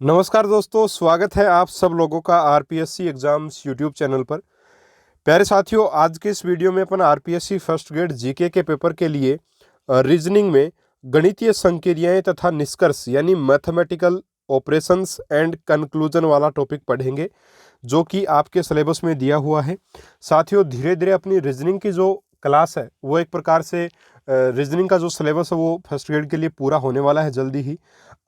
नमस्कार दोस्तों, स्वागत है आप सब लोगों का आरपीएससी एग्जाम्स यूट्यूब चैनल पर। प्यारे साथियों, आज के इस वीडियो में अपन आरपीएससी फर्स्ट ग्रेड जीके के पेपर के लिए रीजनिंग में गणितीय संक्रियाएं तथा निष्कर्ष यानी मैथमेटिकल ऑपरेशंस एंड कंक्लूजन वाला टॉपिक पढ़ेंगे, जो कि आपके सिलेबस में दिया हुआ है। साथियों, धीरे धीरे अपनी रीजनिंग की जो क्लास है वो एक प्रकार से रीजनिंग का जो सिलेबस है वो फर्स्ट ग्रेड के लिए पूरा होने वाला है जल्दी ही।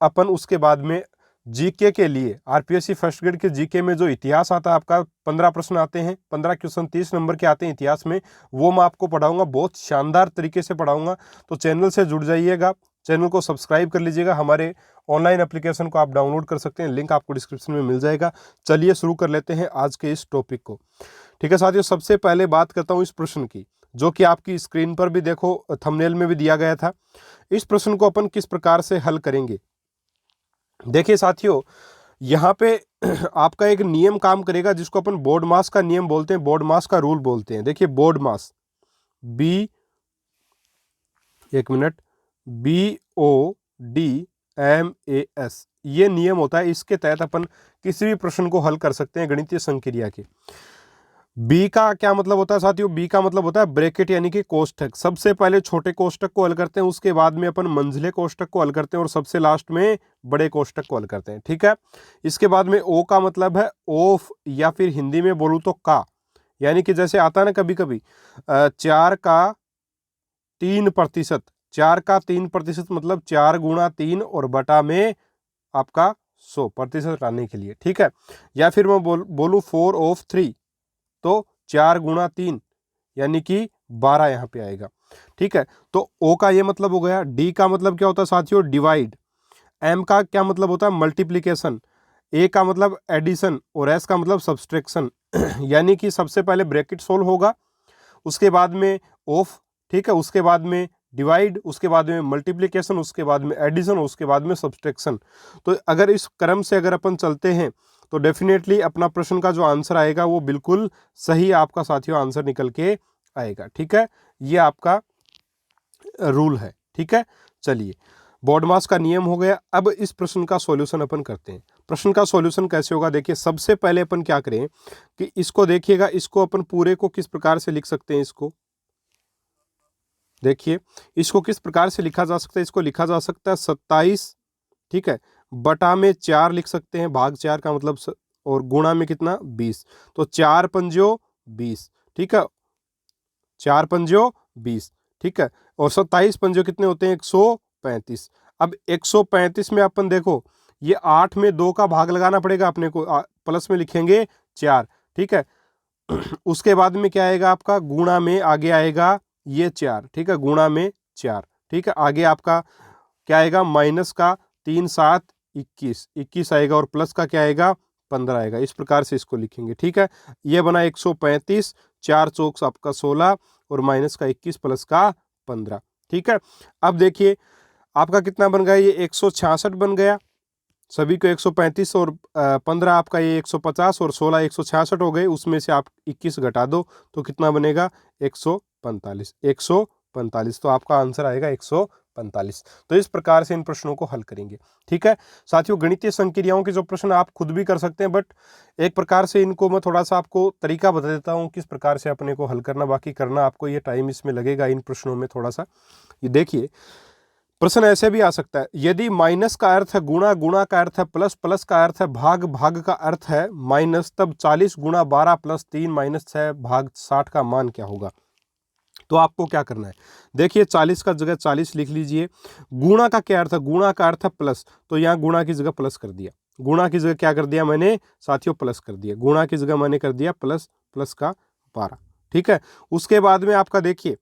अपन उसके बाद में जीके के लिए आरपीएससी फर्स्ट ग्रेड के जीके में जो इतिहास आता है, आपका 15 प्रश्न आते हैं, 15 क्वेश्चन 30 नंबर के आते हैं इतिहास में, वो मैं आपको पढ़ाऊंगा, बहुत शानदार तरीके से पढ़ाऊंगा। तो चैनल से जुड़ जाइएगा, चैनल को सब्सक्राइब कर लीजिएगा। हमारे ऑनलाइन एप्लीकेशन को आप डाउनलोड कर सकते हैं, लिंक आपको डिस्क्रिप्शन में मिल जाएगा। चलिए शुरू कर लेते हैं आज के इस टॉपिक को। ठीक है साथियों, सबसे पहले बात करता हूँ इस प्रश्न की, जो कि आपकी स्क्रीन पर भी देखो, थंबनेल में भी दिया गया था। इस प्रश्न को अपन किस प्रकार से हल करेंगे, देखिए साथियों, यहाँ पे आपका एक नियम काम करेगा जिसको अपन बोर्ड मास का नियम बोलते हैं, बोर्ड मास का रूल बोलते हैं। देखिए बोर्ड मास BODMAS, ये नियम होता है। इसके तहत अपन किसी भी प्रश्न को हल कर सकते हैं गणितीय संक्रिया के। बी का क्या मतलब होता है साथियों? बी का मतलब होता है ब्रैकेट यानी कि कोष्ठक। सबसे पहले छोटे कोष्ठक को हल करते हैं, उसके बाद में अपन मंझले कोष्ठक को हल करते हैं और सबसे लास्ट में बड़े कोष्ठक को हल करते हैं। ठीक है, इसके बाद में ओ का मतलब है ऑफ, या फिर हिंदी में बोलूं तो का, यानी कि जैसे आता है ना कभी कभी 4 का 3%, 4 का 3% मतलब 4 गुणा 3 और बटा में आपका 100% हटाने के लिए। ठीक है, या फिर मैं बोलूं 4 ऑफ 3, तो 4 गुणा 3 यानी कि 12 यहाँ पे आएगा। ठीक है, तो ओ का ये मतलब हो गया। डी का मतलब क्या होता है साथियों? डिवाइड। एम का क्या मतलब होता है? मल्टीप्लीकेशन। ए का मतलब एडिशन और एस का मतलब सब्सट्रैक्शन। यानी कि सबसे पहले ब्रैकेट सोल्व होगा, उसके बाद में ऑफ, ठीक है, उसके बाद में डिवाइड, उसके बाद में मल्टीप्लीकेशन, उसके बाद में एडिशन, उसके बाद में सब्सट्रैक्शन। तो अगर इस क्रम से अगर अपन चलते हैं तो डेफिनेटली अपना प्रश्न का जो आंसर आएगा वो बिल्कुल सही आपका साथियों आंसर निकल के आएगा। ठीक है, ये आपका रूल है। ठीक है, चलिए, बॉडमास का नियम हो गया। अब इस प्रश्न का सॉल्यूशन अपन करते हैं। प्रश्न का सॉल्यूशन कैसे होगा? देखिए, सबसे पहले अपन क्या करें कि इसको देखिएगा, इसको अपन पूरे को किस प्रकार से लिख सकते हैं। इसको देखिए, इसको किस प्रकार से लिखा जा सकता है? इसको लिखा जा सकता है 27, ठीक है, बटा में 4 लिख सकते हैं, भाग 4 का मतलब और गुणा में कितना? 20। तो 4 पंजो 20, ठीक है, 4 पंजो 20, ठीक है, और 27 पंजो कितने होते हैं? 135। अब 135 में अपन देखो, ये 8 में 2 का भाग लगाना पड़ेगा अपने को, प्लस में लिखेंगे 4, ठीक है। उसके बाद में क्या आएगा आपका? गुणा में आगे आएगा ये 4, ठीक है, गुणा में 4, ठीक है, आगे आपका क्या आएगा? माइनस का 3 7 21, 21 आएगा, और प्लस का क्या आएगा? 15 आएगा। इस प्रकार से इसको लिखेंगे। ठीक है, ये बना 135, 4 चौक आपका 16 और माइनस का 21 प्लस का 15। ठीक है, अब देखिए आपका कितना बन गया? ये 166 बन गया। सभी को 135 और 15 आपका ये 150 और 16 166 हो गए। उसमें से आप 21 घटा दो तो कितना बनेगा? 145, 145। तो आपका आंसर आएगा 145। तो इस प्रकार से इन प्रश्नों को हल करेंगे। ठीक है साथियों, गणितीय संक्रियाओं के जो प्रश्न आप खुद भी कर सकते हैं, बट एक प्रकार से इनको मैं थोड़ा सा आपको तरीका बता देता हूँ किस प्रकार से अपने को हल करना। बाकी करना आपको ये टाइम इसमें लगेगा इन प्रश्नों में थोड़ा सा। ये देखिए, प्रश्न ऐसे भी आ सकता है, यदि माइनस का अर्थ है गुणा, गुणा का अर्थ है प्लस, प्लस का अर्थ है भाग, भाग का अर्थ है माइनस, तब 40 गुणा 12 प्लस 3 माइनस 6 भाग 60 का मान क्या होगा? तो आपको क्या करना है? देखिए, 40 का जगह 40 लिख लीजिए। गुणा का क्या अर्थ है? गुणा का अर्थ है प्लस, तो यहाँ गुणा की जगह प्लस कर दिया। गुणा की जगह क्या कर दिया मैंने साथियों? प्लस कर दिया। गुणा की जगह मैंने कर दिया प्लस, प्लस का 12। ठीक है, उसके बाद में आपका देखिए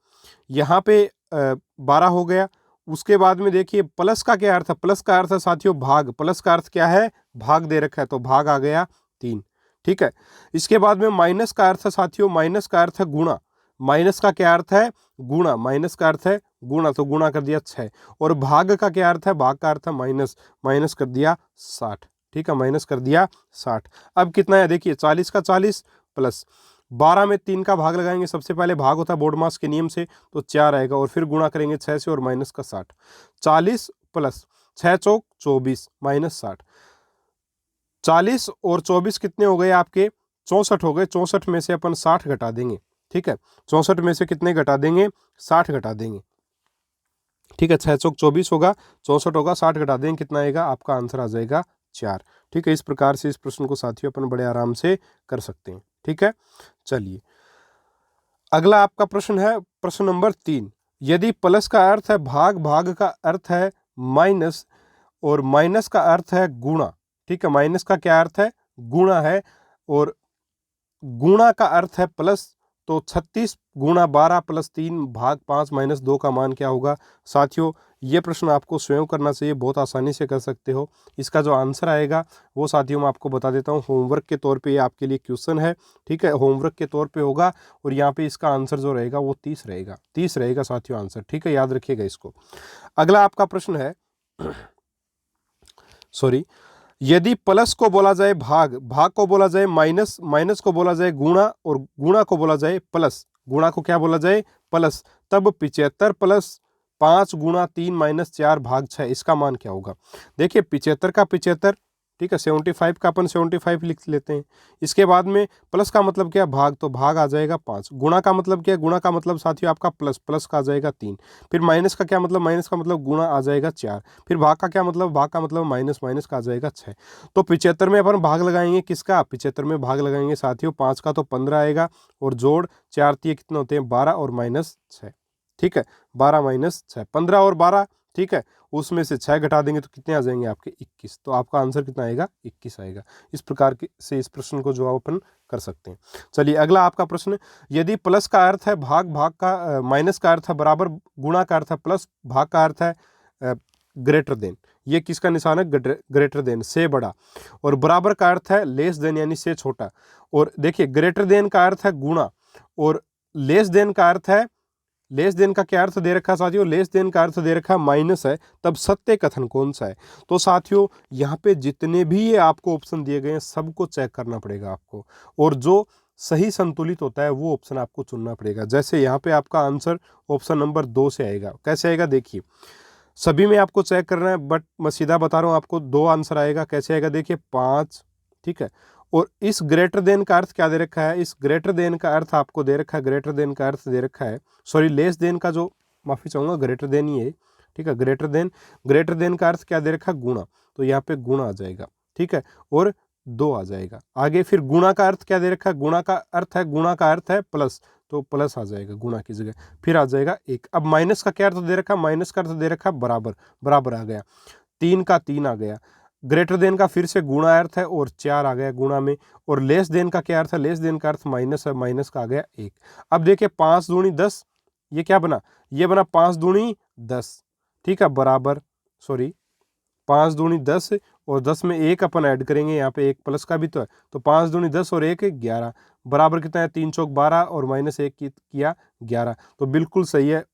यहाँ पे 12 हो गया। उसके बाद में देखिए प्लस का क्या अर्थ है? प्लस का अर्थ है साथियों भाग। प्लस का अर्थ क्या है? भाग दे रखा है, तो भाग आ गया 3। ठीक है, इसके बाद में माइनस का अर्थ है साथियों, माइनस का अर्थ है गुणा। माइनस का क्या अर्थ है? गुणा। माइनस का अर्थ है गुणा, तो गुणा कर दिया 6। और भाग का क्या अर्थ है? भाग का अर्थ है माइनस, माइनस कर दिया 60। ठीक है, माइनस कर दिया 60। अब कितना है? देखिए 40 का 40 प्लस 12 में 3 का भाग लगाएंगे, सबसे पहले भाग होता है बोर्डमास के नियम से, तो 4 आएगा, और फिर गुणा करेंगे 6 से और माइनस का 60। 40 प्लस 6 चौक 24 माइनस 60। 40 और 24 कितने हो गए आपके? 64 हो गए। 64 में से अपन 60 घटा देंगे, ठीक है। 64 में से कितने घटा देंगे? 60 घटा देंगे, ठीक है। 6 चौक 24 होगा, 64 होगा, 60 घटा देंगे, कितना आएगा? आपका आंसर आ जाएगा 4, ठीक है। इस प्रकार से इस प्रश्न को साथियों अपन बड़े आराम से कर सकते हैं, ठीक है। चलिए अगला आपका प्रश्न है प्रश्न नंबर 3। यदि प्लस का अर्थ है भाग, भाग का अर्थ है माइनस और माइनस का अर्थ है गुणा, ठीक है। माइनस का क्या अर्थ है? गुणा है, और गुणा का अर्थ है प्लस, तो 36 गुणा 12 प्लस 3 भाग 5 माइनस 2 का मान क्या होगा? साथियों ये प्रश्न आपको स्वयं करना चाहिए, बहुत आसानी से कर सकते हो। इसका जो आंसर आएगा वो साथियों मैं आपको बता देता हूँ, होमवर्क के तौर पे ये आपके लिए क्वेश्चन है, ठीक है। होमवर्क के तौर पे होगा, और यहाँ पे इसका आंसर जो रहेगा वो 30 रहेगा, 30 रहेगा साथियों आंसर, ठीक है। याद रखिएगा इसको। अगला आपका प्रश्न है सॉरी, यदि प्लस को बोला जाए भाग, भाग को बोला जाए माइनस, माइनस को बोला जाए गुणा, और गुणा को बोला जाए प्लस, गुणा को क्या बोला जाए? प्लस, तब 75 प्लस 5 गुणा 3 माइनस 4 भाग 6, इसका मान क्या होगा? देखिए 75 का 75, ठीक है। 75 का अपन 75 लिख लेते हैं। इसके बाद में प्लस का मतलब क्या? भाग, तो भाग आ जाएगा 5। गुणा का मतलब क्या? गुणा का मतलब साथियों आपका प्लस, प्लस का आ जाएगा 3। फिर माइनस का क्या मतलब? माइनस का मतलब गुणा आ जाएगा 4। फिर भाग का क्या मतलब? भाग का मतलब माइनस, माइनस का आ जाएगा 6। तो 75 में अपन भाग लगाएंगे किसका? 75 में भाग लगाएंगे साथियों 5 का, तो 15 आएगा, और जोड़ 4 3 कितने होते हैं? 12 और माइनस 6, ठीक है। 12 माइनस 6, 15 और 12, ठीक है। उसमें से 6 घटा देंगे तो कितने आ जाएंगे आपके? 21। तो आपका आंसर कितना आएगा? 21 आएगा। इस प्रकार से इस प्रश्न को जवाब अपन कर सकते हैं। चलिए अगला आपका प्रश्न, यदि प्लस का अर्थ है भाग, भाग का माइनस का अर्थ है बराबर, गुणा का अर्थ है प्लस, भाग का अर्थ है ग्रेटर देन, ये किसका निशान है? ग्रेटर देन, से बड़ा, और बराबर का अर्थ है लेस देन यानी से छोटा। और देखिए ग्रेटर देन का अर्थ है गुणा, और लेस देन का अर्थ है, लेस देन का क्या अर्थ दे रखा है साथियों? लेस देन का अर्थ दे रखा है माइनस है। तब सत्य कथन कौन सा है? तो साथियों यहाँ पे जितने भी ये आपको ऑप्शन दिए गए हैं सबको चेक करना पड़ेगा आपको, और जो सही संतुलित होता है वो ऑप्शन आपको चुनना पड़ेगा। जैसे यहाँ पे आपका आंसर ऑप्शन नंबर 2 से आएगा। कैसे आएगा? देखिए सभी में आपको चेक करना है, बट मैं सीधा बता रहा हूँ आपको, 2 आंसर आएगा। कैसे आएगा? देखिए 5, ठीक है। और इस ग्रेटर देन का अर्थ क्या दे रखा है? इस ग्रेटर देन का अर्थ आपको दे रखा है, ग्रेटर देन का अर्थ दे रखा है, सॉरी लेस देन का, जो माफी चाहूंगा, ग्रेटर देन ही है, ठीक है। ग्रेटर देन, ग्रेटर देन का अर्थ क्या दे रखा है? गुणा, तो यहाँ पे गुणा आ जाएगा, ठीक है, और 2 आ जाएगा आगे। फिर गुणा का अर्थ क्या दे रखा है? गुणा का अर्थ है, गुणा का अर्थ है प्लस, तो प्लस आ जाएगा गुणा की जगह, फिर आ जाएगा 1। अब माइनस का क्या अर्थ दे रखा है? माइनस का अर्थ दे रखा है बराबर, बराबर आ गया, 3 का 3 आ गया। ग्रेटर देन का फिर से गुणा अर्थ है, और 4 आ गया गुणा में। और लेस देन का क्या अर्थ है? लेस देन का अर्थ माइनस है, माइनस का आ गया 1। अब देखिए 5 दूनी 10, ये क्या बना? ये बना 5 दूनी 10, ठीक है, बराबर, सॉरी 5 दूनी 10, और 10 में 1 अपन ऐड करेंगे, यहाँ पे 1 प्लस का भी तो है, तो 5 दूनी 10 और 1 11, बराबर कितना है? 3 चौक 12 और माइनस 1 किया 11। तो बिल्कुल सही है।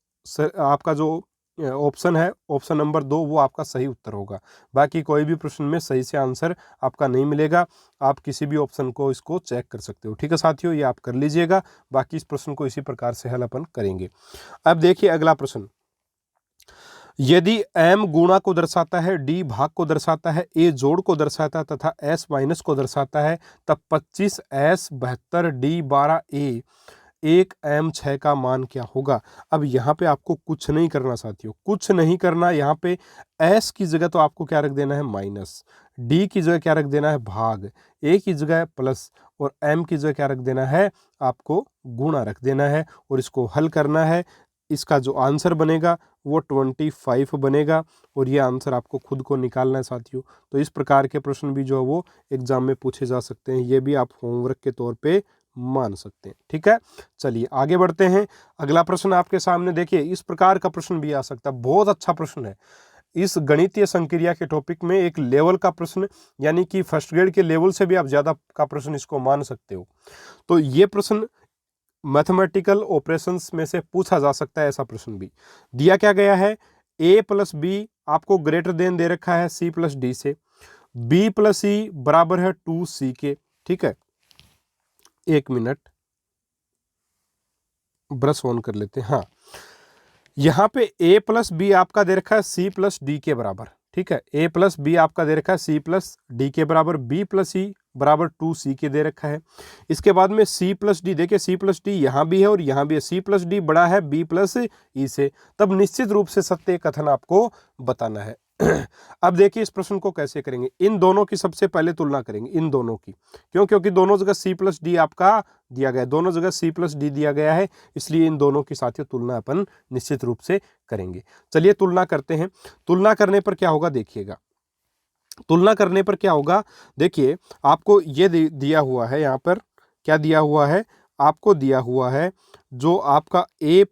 आपका जो ऑप्शन है, ऑप्शन नंबर 2, वो आपका सही उत्तर होगा। बाकी कोई भी प्रश्न में सही से आंसर आपका नहीं मिलेगा, आप किसी भी ऑप्शन को इसको चेक कर सकते हो, ठीक है साथियों, ये आप कर लीजिएगा। बाकी इस प्रश्न को इसी प्रकार से हल अपन करेंगे। अब देखिए अगला प्रश्न, यदि m गुणा को दर्शाता है, d भाग को दर्शाता है, a जोड़ को दर्शाता है तथा s माइनस को दर्शाता है, तब 25s 72 d 12 a 1 m 6 का मान क्या होगा? अब यहाँ पे आपको कुछ नहीं करना साथियों, कुछ नहीं करना। यहाँ पे s की जगह तो आपको क्या रख देना है? माइनस, d की जगह क्या रख देना है? भाग, a की जगह प्लस, और m की जगह क्या रख देना है? आपको गुणा रख देना है, और इसको हल करना है। इसका जो आंसर बनेगा वो 25 बनेगा, और ये आंसर आपको खुद को निकालना है साथियों। तो इस प्रकार के प्रश्न भी जो है वो एग्जाम में पूछे जा सकते हैं, ये भी आप होमवर्क के तौर पे मान सकते हैं, ठीक है। चलिए आगे बढ़ते हैं। अगला प्रश्न आपके सामने देखिए, इस प्रकार का प्रश्न भी आ सकता है, बहुत अच्छा प्रश्न है। इस गणितीय संक्रिया के टॉपिक में एक लेवल का प्रश्न, यानी कि फर्स्ट ग्रेड के लेवल से भी आप ज्यादा का प्रश्न इसको मान सकते हो। तो ये प्रश्न मैथमेटिकल ऑपरेशंस में से पूछा जा सकता है। ऐसा प्रश्न भी दिया क्या गया है? a प्लस बी आपको ग्रेटर देन दे रखा है c प्लस डी से, b प्लस c बराबर है 2c के, ठीक है। 1 मिनट, ब्रश ऑन कर लेते हैं। हाँ, यहाँ पे a प्लस बी आपका दे रखा है c प्लस डी के बराबर, ठीक है। ए प्लस बी आपका दे रखा है सी प्लस डी के बराबर, बी प्लस ई बराबर 2c के दे रखा है। इसके बाद में c प्लस डी, देखिए c प्लस डी यहाँ भी है और यहाँ भी है, c प्लस डी बड़ा है b प्लस ई से, तब निश्चित रूप से सत्य कथन आपको बताना है। अब देखिए इस प्रश्न को कैसे करेंगे, इन दोनों की सबसे पहले तुलना करेंगे, इन दोनों की, क्यों? क्योंकि दोनों जगह c प्लस डी आपका दिया गया है, दोनों जगह c प्लस डी दिया गया है, इसलिए इन दोनों की साथियों तुलना अपन निश्चित रूप से करेंगे। चलिए तुलना करते हैं। तुलना करने पर क्या होगा देखिएगा, तुलना करने पर क्या होगा, देखिए आपको ये दिया हुआ है, यहाँ पर क्या दिया हुआ है, आपको दिया हुआ है जो आपका a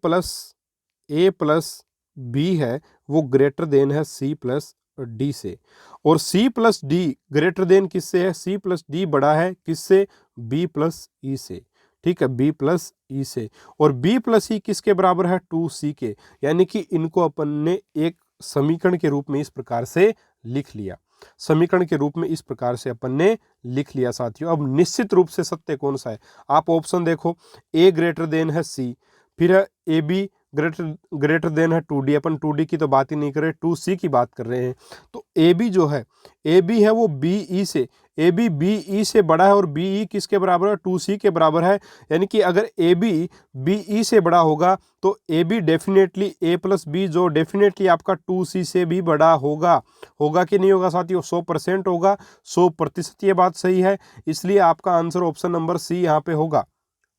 प्लस बी है वो ग्रेटर देन है c प्लस डी से, और c plus D greater than किससे है, c प्लस डी बड़ा है किससे, b प्लस ई से, ठीक है, b प्लस ई से, और b प्लस ई किसके बराबर है, 2c के, यानी कि इनको अपन ने एक समीकरण के रूप में इस प्रकार से लिख लिया, समीकरण के रूप में इस प्रकार से अपन ने लिख लिया साथियों। अब निश्चित रूप से सत्य कौन सा है, आप ऑप्शन देखो, a ग्रेटर देन है c, फिर है ए बी ग्रेटर देन है 2d, अपन 2d की तो बात ही नहीं कर रहे, 2c की बात कर रहे हैं। तो ए बी जो है, ए बी है वो बी ई से, ए बी बी ई से बड़ा है और बी ई किसके बराबर है, 2c के बराबर है, यानी कि अगर ए बी बी ई से बड़ा होगा तो A B definitely A plus B जो डेफिनेटली आपका 2c से भी बड़ा होगा, होगा कि नहीं होगा साथियों, 100% होगा, 100% ये बात सही है, इसलिए आपका आंसर ऑप्शन नंबर सी यहाँ पे होगा।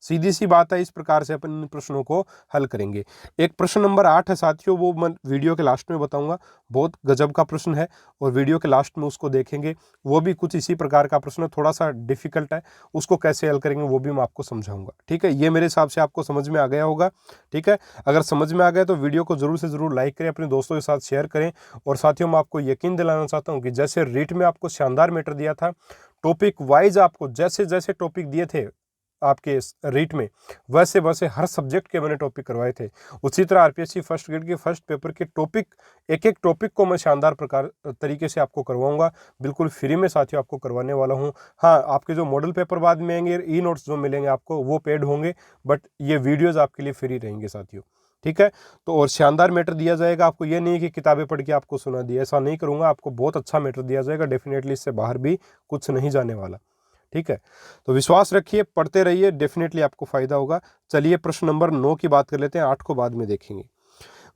सीधी सी बात है, इस प्रकार से अपन इन प्रश्नों को हल करेंगे। एक प्रश्न नंबर 8 है साथियों, वो मैं वीडियो के लास्ट में बताऊंगा, बहुत गजब का प्रश्न है और वीडियो के लास्ट में उसको देखेंगे, वो भी कुछ इसी प्रकार का प्रश्न, थोड़ा सा डिफिकल्ट है, उसको कैसे हल करेंगे वो भी मैं आपको समझाऊंगा। ठीक है, ये मेरे हिसाब से आपको समझ में आ गया होगा। ठीक है, अगर समझ में आ गया तो वीडियो को जरूर से जरूर लाइक करें, अपने दोस्तों के साथ शेयर करें। और साथियों मैं आपको यकीन दिलाना चाहता हूँ कि जैसे रीट में आपको शानदार मैटर दिया था, टॉपिक वाइज आपको जैसे जैसे टॉपिक दिए थे आपके रीट में, वैसे वैसे हर सब्जेक्ट के मैंने टॉपिक करवाए थे। उसी तरह आरपीएससी फर्स्ट ग्रेड के फर्स्ट पेपर के टॉपिक, एक एक टॉपिक को मैं शानदार प्रकार तरीके से आपको करवाऊंगा, बिल्कुल फ्री में साथियों आपको करवाने वाला हूं। हाँ, आपके जो मॉडल पेपर बाद में आएंगे, ई नोट्स जो मिलेंगे आपको वो पेड होंगे, बट ये वीडियोज़ आपके लिए फ्री रहेंगे साथियों। ठीक है, तो और शानदार मैटर दिया जाएगा आपको, ये नहीं कि किताबें पढ़ के आपको सुना दिया, ऐसा नहीं करूँगा, आपको बहुत अच्छा मैटर दिया जाएगा, डेफिनेटली इससे बाहर भी कुछ नहीं जाने वाला। ठीक है, तो विश्वास रखिए, पढ़ते रहिए, डेफिनेटली आपको फायदा होगा। चलिए प्रश्न नंबर 9 की बात कर लेते हैं, 8 को बाद में देखेंगे।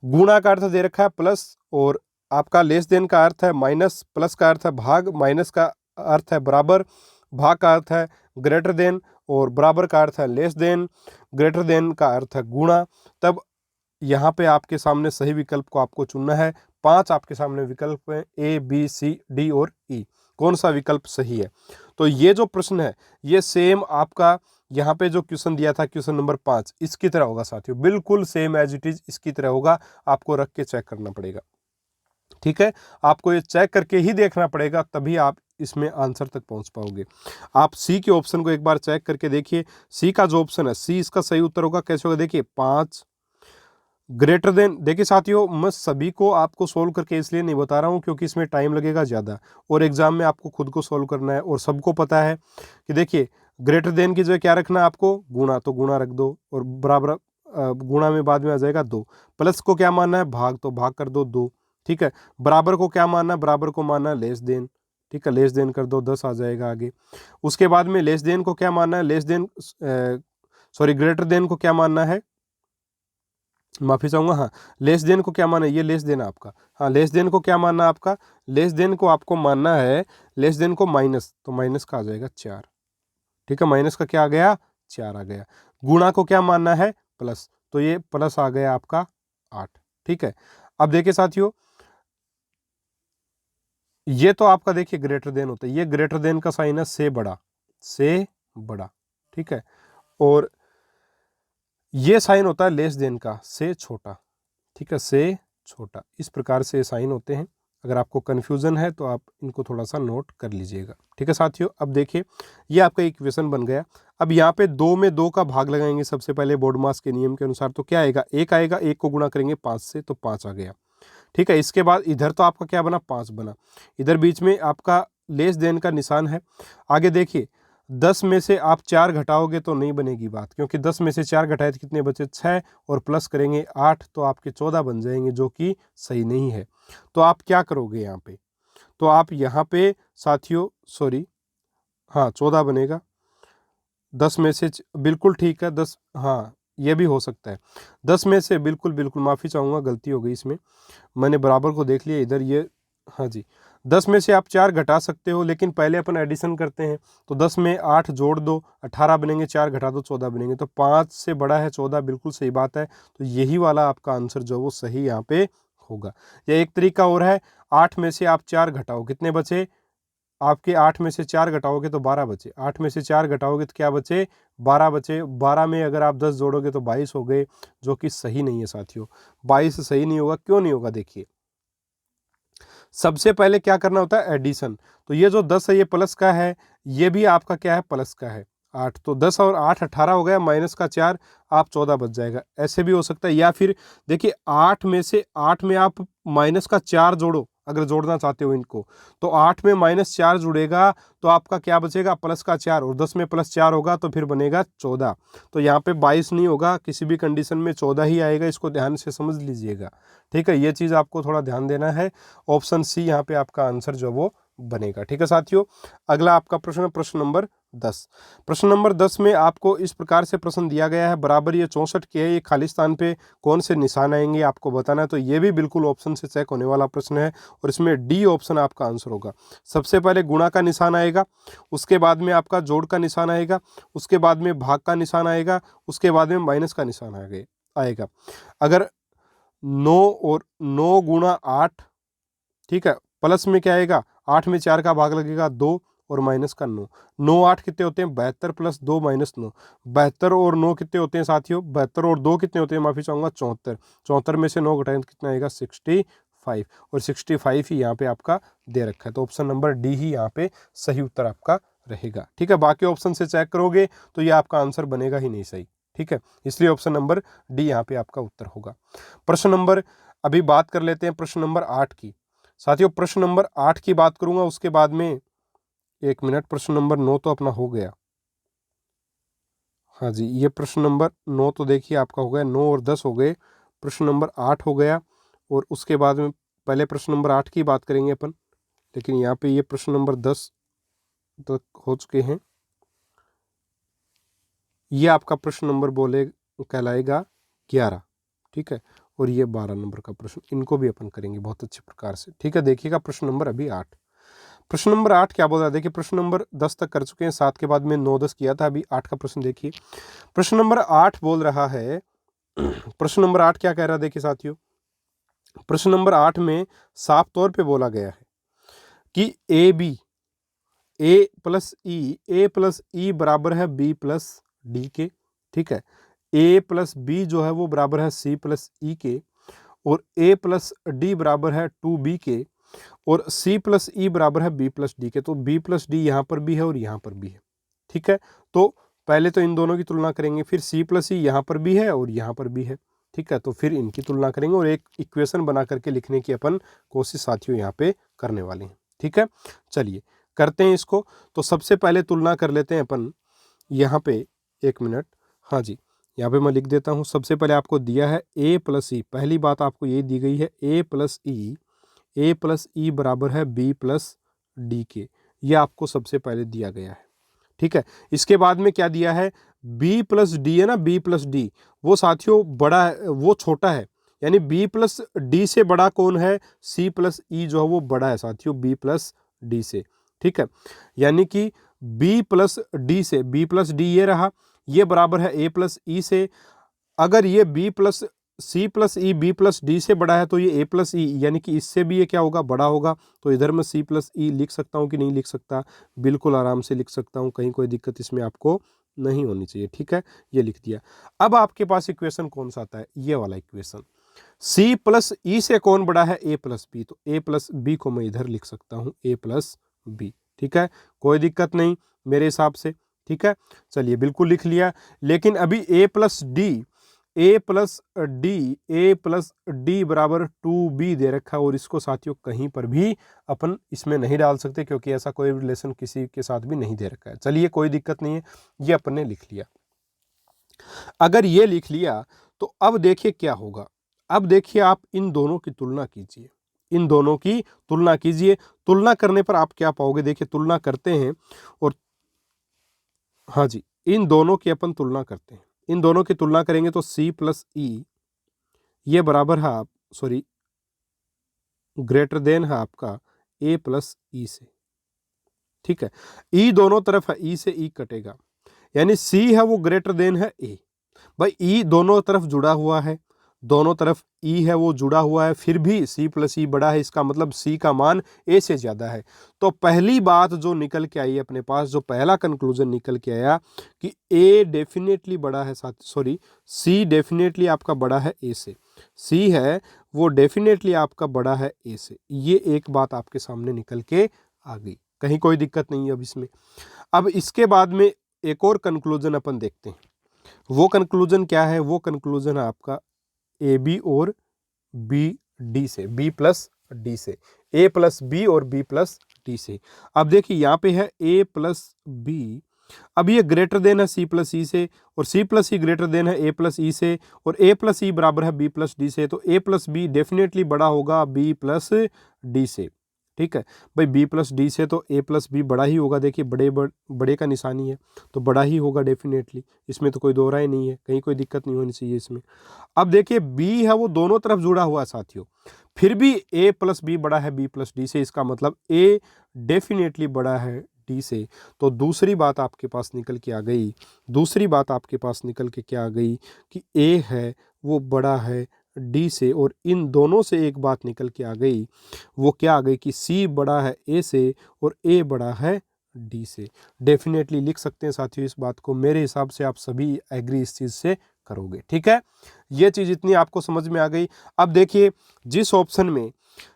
गुणा का अर्थ दे रखा है प्लस, और आपका लेस देन का अर्थ है माइनस, प्लस का अर्थ है भाग, माइनस का अर्थ है बराबर, भाग का अर्थ है ग्रेटर देन, और बराबर का अर्थ है लेस देन, ग्रेटर देन का अर्थ है गुणा। तब यहाँ पे आपके सामने सही विकल्प को आपको चुनना है। 5 आपके सामने विकल्प हैं, ए बी सी डी और ई, कौन सा विकल्प सही है। तो ये जो प्रश्न है ये सेम आपका यहाँ पे जो क्वेश्चन दिया था, क्वेश्चन नंबर 5, इसकी तरह होगा साथियों, बिल्कुल सेम एज इट इज इसकी तरह होगा, आपको रख के चेक करना पड़ेगा। ठीक है, आपको ये चेक करके ही देखना पड़ेगा, तभी आप इसमें आंसर तक पहुंच पाओगे। आप सी के ऑप्शन को एक बार चेक करके देखिए, सी का जो ऑप्शन है सी इसका सही उत्तर होगा। कैसे होगा देखिए, 5 ग्रेटर देन, देखिए साथियों मैं सभी को आपको सोल्व करके इसलिए नहीं बता रहा हूँ क्योंकि इसमें टाइम लगेगा ज़्यादा, और एग्जाम में आपको खुद को सोल्व करना है, और सबको पता है कि देखिए ग्रेटर देन की जगह क्या रखना है आपको, गुणा, तो गुणा रख दो, और बराबर गुणा में बाद में आ जाएगा 2, प्लस को क्या मानना है भाग, तो भाग कर दो 2। ठीक है, बराबर को क्या मानना है, बराबर को मानना है लेस देन। ठीक है, लेस देन कर दो, 10 आ जाएगा आगे। उसके बाद में लेस देन को क्या मानना है, less than sorry greater than को क्या मानना है, माफी चाहूंगा, हाँ लेस देन को क्या माना है, ये लेस देन आपका, हाँ लेस देन को क्या मानना है आपका, लेस देन को आपको मानना है, लेस देन को माइनस, तो माइनस का आ जाएगा 4। ठीक है, माइनस का क्या आ गया, 4 आ गया। गुणा को क्या मानना है, प्लस, तो ये प्लस आ गया आपका 8। ठीक है, अब देखिए साथियों, ये तो आपका देखिए ग्रेटर देन होता है, ये ग्रेटर देन का साइन है से बड़ा, से बड़ा। ठीक है, और ये साइन होता है लेस देन का, से छोटा। ठीक है, से छोटा, इस प्रकार से साइन होते हैं। अगर आपको कन्फ्यूज़न है तो आप इनको थोड़ा सा नोट कर लीजिएगा। ठीक है साथियों, अब देखिए ये आपका इक्वेशन बन गया। अब यहाँ पे 2 में 2 का भाग लगाएंगे सबसे पहले बोर्ड मास के नियम के अनुसार, तो क्या आएगा, 1 आएगा, 1 को गुणा करेंगे 5 से, तो 5 आ गया। ठीक है, इसके बाद इधर तो आपका क्या बना, 5 बना, इधर बीच में आपका लेस देन का निशान है। आगे देखिए 10 में से आप 4 घटाओगे तो नहीं बनेगी बात, क्योंकि 10 में से 4 घटाए तो कितने बचे 6, और प्लस करेंगे 8 तो आपके 14 बन जाएंगे, जो कि सही नहीं है। तो आप क्या करोगे यहाँ पे, तो आप यहाँ पे साथियों सॉरी, हाँ 14 बनेगा। 10 में से बिल्कुल ठीक है, 10, हाँ ये भी हो सकता है। 10 में से बिल्कुल बिल्कुल माफ़ी चाहूँगा, गलती हो गई इसमें, मैंने बराबर को देख लिया इधर ये, हाँ जी 10 में से आप 4 घटा सकते हो, लेकिन पहले अपन एडिशन करते हैं। तो 10 में 8 जोड़ दो 18 बनेंगे, 4 घटा दो 14 बनेंगे, तो 5 से बड़ा है 14, बिल्कुल सही बात है। तो यही वाला आपका आंसर जो वो सही यहाँ पे होगा। या एक तरीका और है, 8 में से आप 4 घटाओ, कितने बचे आपके, 8 में से 4 घटाओगे तो 12 बचे, 8 में से 4 घटाओगे तो क्या बचे 12 बचे, 12 में अगर आप 10 जोड़ोगे तो 22 हो गए, जो कि सही नहीं है साथियों। 22 सही नहीं होगा, क्यों नहीं होगा देखिए, सबसे पहले क्या करना होता है एडिशन। तो ये जो 10 है ये प्लस का है, ये भी आपका क्या है प्लस का है 8, तो 10 और 8 18 हो गया, माइनस का 4 आप 14 बच जाएगा, ऐसे भी हो सकता है। या फिर देखिए 8 में से 8 में आप माइनस का 4 जोड़ो, अगर जोड़ना चाहते हो इनको, तो 8 में माइनस 4 जुड़ेगा तो आपका क्या बचेगा प्लस का 4, और 10 में प्लस 4 होगा तो फिर बनेगा 14। तो यहाँ पे 22 नहीं होगा, किसी भी कंडीशन में 14 ही आएगा, इसको ध्यान से समझ लीजिएगा, ठीक है। ये चीज़ आपको थोड़ा ध्यान देना है। ऑप्शन सी यहाँ पे आपका आंसर जो वो बनेगा, ठीक है साथियों। अगला आपका प्रश्न, प्रश्न नंबर 10। प्रश्न नंबर 10 में आपको इस प्रकार से प्रश्न दिया गया है, बराबर ये 64 के है, ये खाली स्थान पे कौन से निशान आएंगे आपको बताना है। तो ये भी बिल्कुल ऑप्शन से चेक होने वाला प्रश्न है, और इसमें डी ऑप्शन आपका आंसर होगा। सबसे पहले गुणा का निशान आएगा, उसके बाद में आपका जोड़ का निशान आएगा, उसके बाद में भाग का निशान आएगा, उसके बाद में माइनस का निशान आएगा। अगर 9 और 9 गुणा 8, ठीक है, प्लस में क्या आएगा 8 में 4 का भाग लगेगा 2, और माइनस का 9, 9 8 कितने होते हैं 72 प्लस 2 माइनस 9, 72 और 9 कितने होते हैं साथियों, 72 और 2 कितने होते हैं, माफी चाहूंगा 74, 74 में से 9 घटाएं तो कितना आएगा 65, और 65 ही यहाँ पे आपका दे रखा है। तो ऑप्शन नंबर डी ही यहाँ पे सही उत्तर आपका रहेगा, ठीक है। बाकी ऑप्शन से चेक करोगे तो ये आपका आंसर बनेगा ही नहीं सही, ठीक है, इसलिए ऑप्शन नंबर डी यहाँ पे आपका उत्तर होगा। प्रश्न नंबर, अभी बात कर लेते हैं प्रश्न नंबर 8 की साथियों। प्रश्न नंबर 8 की बात करूंगा, उसके बाद में 1 मिनट, प्रश्न नंबर 9 तो अपना हो गया, हाँ जी ये प्रश्न नंबर 9 तो देखिए आपका हो गया, 9 और 10 हो गए, प्रश्न नंबर 8 हो गया, और उसके बाद में पहले प्रश्न नंबर 8 की बात करेंगे अपन, लेकिन यहाँ पे ये प्रश्न नंबर 10 तक हो चुके हैं। ये आपका प्रश्न नंबर बोले कहलाएगा 11, ठीक है, और ये 12 नंबर का प्रश्न, इनको भी अपन करेंगे बहुत अच्छे प्रकार से, ठीक है। देखिएगा प्रश्न नंबर अभी 8, प्रश्न नंबर 8 क्या बोल रहा है, देखिए प्रश्न नंबर 10 तक कर चुके हैं, 7 के बाद में 9 10 किया था, अभी 8 का प्रश्न देखिए। प्रश्न नंबर 8 बोल रहा है प्रश्न नंबर 8 क्या कह रहा है देखिए साथियों, प्रश्न नंबर 8 में साफ तौर पे बोला गया है कि ए प्लस ई बराबर है बी प्लस डी के, ठीक है। ए प्लस बी जो है वो बराबर है सी प्लस ई के, और ए प्लस डी बराबर है 2b के, और सी प्लस ई बराबर है बी प्लस डी के। तो बी प्लस डी यहाँ पर भी है और यहाँ पर भी है, ठीक है। तो पहले तो इन दोनों की तुलना करेंगे, फिर सी प्लस ई यहाँ पर भी है और यहाँ पर भी है, ठीक है, तो फिर इनकी तुलना करेंगे, और एक इक्वेशन बना करके लिखने की अपन कोशिश साथियों यहाँ पे करने वाले हैं, ठीक है। चलिए करते हैं इसको। तो सबसे पहले तुलना कर लेते हैं अपन यहाँ पे, 1 मिनट, हाँ जी यहाँ पे मैं लिख देता हूँ। सबसे पहले आपको दिया है ए प्लस ई, पहली बात आपको ये दी गई है ए प्लस ई बराबर है बी प्लस डी के, ये आपको सबसे पहले दिया गया है, ठीक है। इसके बाद में क्या दिया है, बी प्लस डी है ना, बी प्लस डी वो साथियों बड़ा है, वो छोटा है, यानी बी प्लस डी से बड़ा कौन है, सी प्लस ई जो है वो बड़ा है साथियों बी प्लस डी से, ठीक है। यानी कि बी प्लस डी ये रहा, ये बराबर है ए प्लस ई से। अगर ये B plus C plus E B plus D से बड़ा है तो ये ए प्लस ई, यानी कि इससे भी ये क्या होगा बड़ा होगा। तो इधर मैं सी प्लस ई लिख सकता हूँ कि नहीं लिख सकता, बिल्कुल आराम से लिख सकता हूँ, कहीं कोई दिक्कत इसमें आपको नहीं होनी चाहिए, ठीक है, ये लिख दिया। अब आपके पास इक्वेशन कौन सा आता है, ये वाला इक्वेशन, सी प्लस ई से कौन बड़ा है, ए प्लस बी, तो ए प्लस बी को मैं इधर लिख सकता हूँ ए प्लस बी, ठीक है, कोई दिक्कत नहीं मेरे हिसाब से, ठीक है। चलिए बिल्कुल लिख लिया, लेकिन अभी a plus d a plus d बराबर 2b दे रखा है और इसको साथियों कहीं पर भी अपन इसमें नहीं डाल सकते क्योंकि ऐसा कोई रिलेशन किसी के साथ भी नहीं दे रखा है। चलिए कोई दिक्कत नहीं है, ये अपन ने लिख लिया। अगर ये लिख लिया तो अब देखिए क्या होगा। अब देखिए आप इन दोनों की तुलना कीजिए, इन दोनों की तुलना कीजिए। तुलना करने पर आप क्या पाओगे, देखिए तुलना करते हैं और हाँ जी, इन दोनों की अपन तुलना करते हैं। इन दोनों की तुलना करेंगे तो c प्लस ई ये बराबर है आप सॉरी ग्रेटर देन है आपका a प्लस ई से। ठीक है, ई दोनों तरफ है, ई से ई कटेगा, यानी c है वो ग्रेटर देन है a। भाई ई दोनों तरफ जुड़ा हुआ है, दोनों तरफ ई है वो जुड़ा हुआ है, फिर भी c प्लस ई बड़ा है, इसका मतलब c का मान a से ज़्यादा है। तो पहली बात जो निकल के आई अपने पास, जो पहला कंक्लूजन निकल के आया कि a डेफिनेटली बड़ा है सॉरी c डेफिनेटली आपका बड़ा है a से, c है वो डेफिनेटली आपका बड़ा है a से। ये एक बात आपके सामने निकल के आ गई, कहीं कोई दिक्कत नहीं है अब इसमें। अब इसके बाद में एक और कंक्लूजन अपन देखते हैं। वो कंक्लूजन क्या है, वो कंक्लूजन है आपका ए बी और बी डी से, बी प्लस डी से, ए प्लस बी और बी प्लस डी से। अब देखिए यहाँ पे है ए प्लस बी, अब ये ग्रेटर देन है सी प्लस ई से और सी प्लस ई ग्रेटर देन है ए प्लस ई से और ए प्लस ई बराबर है बी प्लस डी से। तो ए प्लस बी डेफिनेटली बड़ा होगा बी प्लस डी से। ठीक है भाई, बी प्लस डी से तो ए प्लस बी बड़ा ही होगा। देखिए बड़े का निशानी है तो बड़ा ही होगा डेफिनेटली, इसमें तो कोई दो राय नहीं है, कहीं कोई दिक्कत नहीं होनी चाहिए इसमें। अब देखिए बी है वो दोनों तरफ जुड़ा हुआ है साथियों, फिर भी ए प्लस बी बड़ा है बी प्लस डी से, इसका मतलब ए डेफिनेटली बड़ा है डी से। तो दूसरी बात आपके पास निकल के आ गई, दूसरी बात आपके पास निकल के क्या आ गई कि ए है वो बड़ा है डी से, और इन दोनों से एक बात निकल के आ गई, वो क्या आ गई कि सी बड़ा है ए से और ए बड़ा है डी से। डेफिनेटली लिख सकते हैं साथियों इस बात को, मेरे हिसाब से आप सभी एग्री इस चीज़ से करोगे। ठीक है, ये चीज़ इतनी आपको समझ में आ गई। अब देखिए जिस ऑप्शन में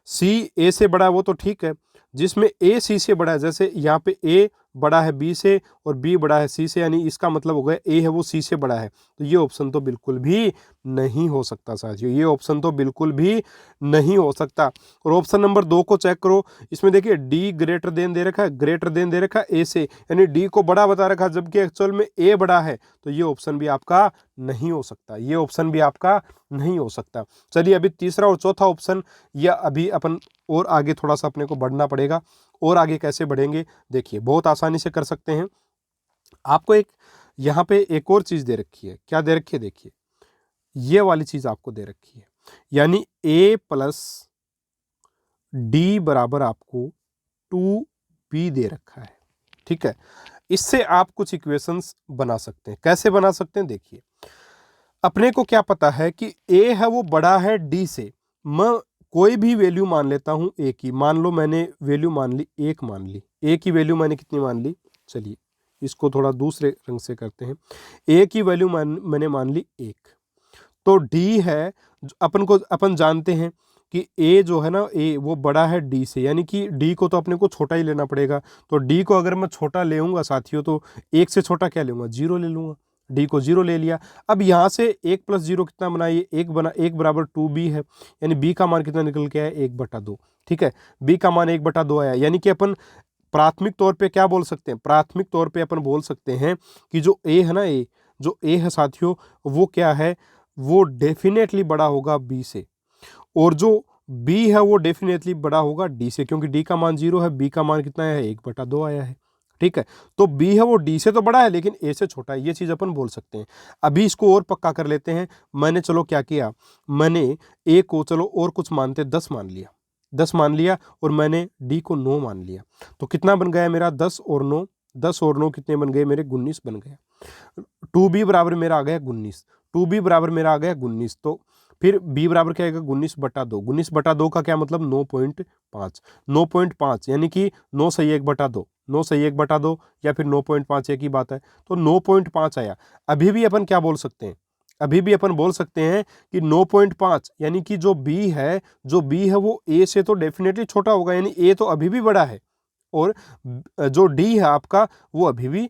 सी ए से बड़ा है वो तो ठीक है, जिसमें ए सी से बड़ा है, जैसे यहाँ पे ए बड़ा है बी से और बी बड़ा है सी से, यानी इसका मतलब हो गया ए है वो सी से बड़ा है, तो ये ऑप्शन तो बिल्कुल भी नहीं हो सकता साथियों, ये ऑप्शन तो बिल्कुल भी नहीं हो सकता। और ऑप्शन नंबर 2 को चेक करो, इसमें देखिए डी ग्रेटर देन दे रखा है, ग्रेटर देन दे रखा है ए से, यानी डी को बड़ा बता रखा है, जबकि एक्चुअल में ए बड़ा है, तो ये ऑप्शन भी आपका नहीं हो सकता, ये ऑप्शन भी आपका नहीं हो सकता। चलिए अभी तीसरा और चौथा ऑप्शन, या अभी अपन और आगे थोड़ा सा अपने को बढ़ना पड़ेगा, और आगे कैसे बढ़ेंगे देखिए, बहुत आसानी से कर सकते हैं। आपको एक यहाँ पे एक और चीज़ दे रखी है, क्या दे रखी है देखिए, ये वाली चीज़ आपको दे रखी है, यानी a प्लस डी बराबर आपको 2b दे रखा है। ठीक है, इससे आप कुछ इक्वेशंस बना सकते हैं। कैसे बना सकते हैं देखिए, अपने को क्या पता है कि a है वो बड़ा है d से, मैं कोई भी वैल्यू मान लेता हूं a की, मान लो मैंने वैल्यू मान ली 1 मान ली, a की वैल्यू मैंने कितनी मान ली, चलिए इसको थोड़ा दूसरे रंग से करते हैं, a की वैल्यू मैंने मान ली 1, तो d है अपन जानते हैं कि a जो है ना a वो बड़ा है d से, यानी कि d को तो अपने को छोटा ही लेना पड़ेगा। तो d को अगर मैं छोटा लेऊंगा साथियों तो 1 से छोटा क्या लूँगा, 0 ले लूँगा, d को 0 ले लिया। अब यहाँ से 1 प्लस 0 कितना बना, ये 1 बराबर 2b है, यानी b का मान कितना निकल के आया 1/2। ठीक है, b का मान 1/2 आया, यानी कि अपन प्राथमिक तौर पे क्या बोल सकते हैं, प्राथमिक तौर पे अपन बोल सकते हैं कि जो a है ना, जो a है साथियों वो क्या है, वो डेफिनेटली बड़ा होगा b से, और जो b है वो डेफिनेटली बड़ा होगा d से, क्योंकि d का मान 0 है, b का मान कितना है 1/2 आया है। ठीक है, तो b है वो d से तो बड़ा है लेकिन a से छोटा है, ये चीज़ अपन बोल सकते हैं। अभी इसको और पक्का कर लेते हैं। मैंने चलो क्या किया, मैंने a को चलो और कुछ मानते 10 मान लिया, 10 मान लिया, और मैंने d को 9 मान लिया, तो कितना बन गया मेरा 10 और 9, 10 और 9 कितने बन गए मेरे 19 बन गए। 2b बराबर मेरा आ गया 19, 2b बराबर मेरा आ गया 19, तो फिर b बराबर क्या आएगा 19/2, 19/2 का क्या मतलब 9.5, 9.5 यानी कि 9 सही 1/2, 9 सही 1/2 या फिर 9.5 एक ही बात है, तो 9.5 आया। अभी भी अपन क्या बोल सकते हैं, अभी भी अपन बोल सकते हैं कि 9.5 यानी कि जो b है वो a से तो डेफिनेटली छोटा होगा, यानी a तो अभी भी बड़ा है, और जो d है आपका वो अभी भी